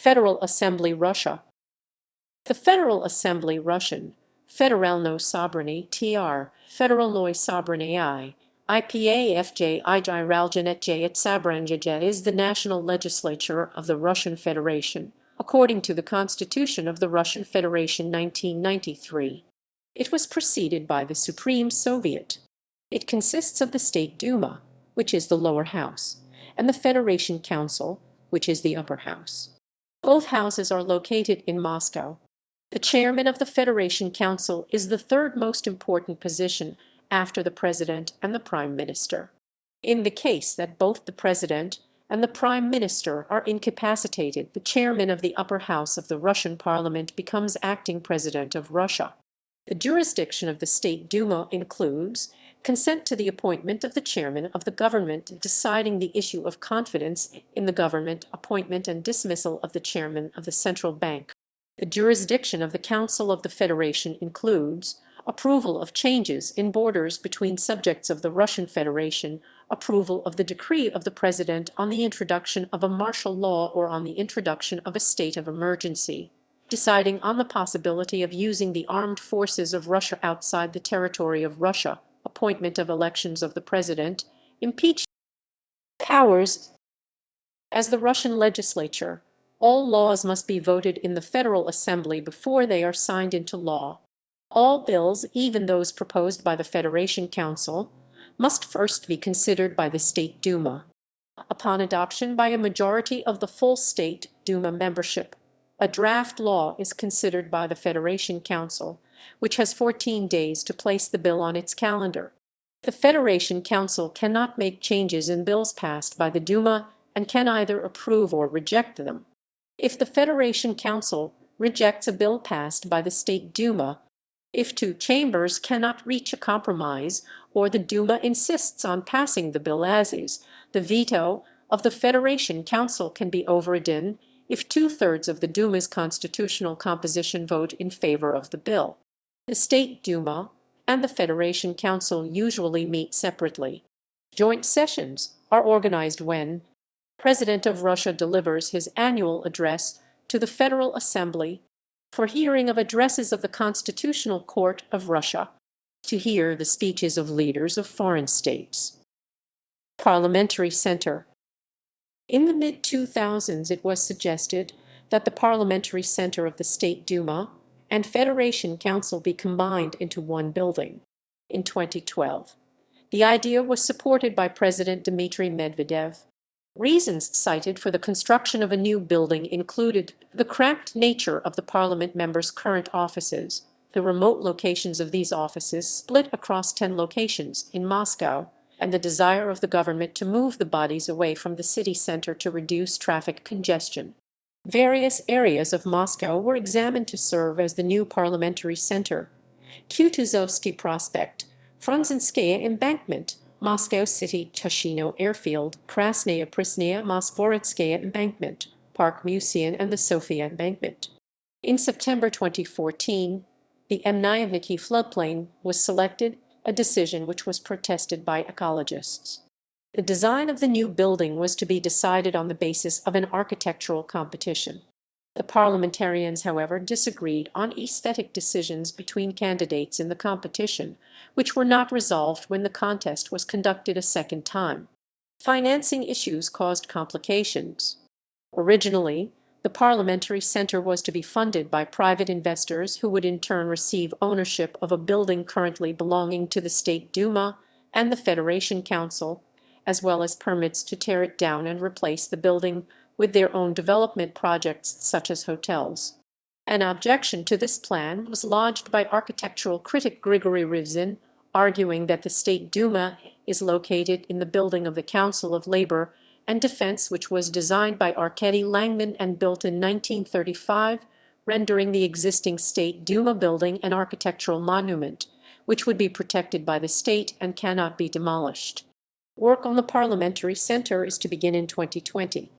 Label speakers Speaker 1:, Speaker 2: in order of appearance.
Speaker 1: Federal Assembly Russia. The Federal Assembly Russian, Federalnoye Sobraniye, tr. Federalnoye Sobraniye, fəhɪdəhɪ-raljanəjə stože is the national legislature of the Russian Federation, according to the Constitution of the Russian Federation 1993. It was preceded by the Supreme Soviet. It consists of the State Duma, which is the lower house, and the Federation Council, which is the upper house. Both houses are located in Moscow. The chairman of the Federation Council is the third most important position after the president and the prime minister. In the case that both the president and the prime minister are incapacitated, the chairman of the upper house of the Russian parliament becomes acting president of Russia. The jurisdiction of the State Duma includes consent to the appointment of the chairman of the government, deciding the issue of confidence in the government, appointment and dismissal of the chairman of the central bank. The jurisdiction of the Council of the Federation includes approval of changes in borders between subjects of the Russian Federation, approval of the decree of the President on the introduction of a martial law or on the introduction of a state of emergency, deciding on the possibility of using the armed forces of Russia outside the territory of Russia, appointment of elections of the President, impeachment. Powers. As the Russian legislature, all laws must be voted in the Federal Assembly before they are signed into law. All bills, even those proposed by the Federation Council, must first be considered by the State Duma. Upon adoption by a majority of the full State Duma membership, a draft law is considered by the Federation Council, which has 14 days to place the bill on its calendar. The Federation Council cannot make changes in bills passed by the Duma and can either approve or reject them. If the Federation Council rejects a bill passed by the State Duma, if two chambers cannot reach a compromise, or the Duma insists on passing the bill as is, the veto of the Federation Council can be overridden if 2/3 of the Duma's constitutional composition vote in favor of the bill. The State Duma and the Federation Council usually meet separately. Joint sessions are organized when the President of Russia delivers his annual address to the Federal Assembly, for hearing of addresses of the Constitutional Court of Russia, to hear the speeches of leaders of foreign states. Parliamentary Center. In the mid-2000s, it was suggested that the Parliamentary Center of the State Duma and Federation Council be combined into one building. In 2012, the idea was supported by President Dmitry Medvedev. Reasons cited for the construction of a new building included the cramped nature of the parliament members' current offices, the remote locations of these offices split across 10 locations in Moscow, and the desire of the government to move the bodies away from the city center to reduce traffic congestion. Various areas of Moscow were examined to serve as the new parliamentary center: Kutuzovsky Prospect, Frunzenskaya Embankment, Moscow City Tushino Airfield, Krasnaya Prasnaya Moskvoretskaya Embankment, Park Museum, and the Sofia Embankment. In September 2014, the Amnesty floodplain was selected, a decision which was protested by ecologists. The design of the new building was to be decided on the basis of an architectural competition. The parliamentarians, however, disagreed on aesthetic decisions between candidates in the competition, which were not resolved when the contest was conducted a second time. Financing issues caused complications. Originally, the Parliamentary Center was to be funded by private investors who would in turn receive ownership of a building currently belonging to the State Duma and the Federation Council, as well as permits to tear it down and replace the building with their own development projects such as hotels. An objection to this plan was lodged by architectural critic Grigory Rivzin, arguing that the State Duma is located in the building of the Council of Labor and Defense, which was designed by Arkady Langman and built in 1935, rendering the existing State Duma building an architectural monument, which would be protected by the state and cannot be demolished. Work on the Parliamentary Center is to begin in 2020.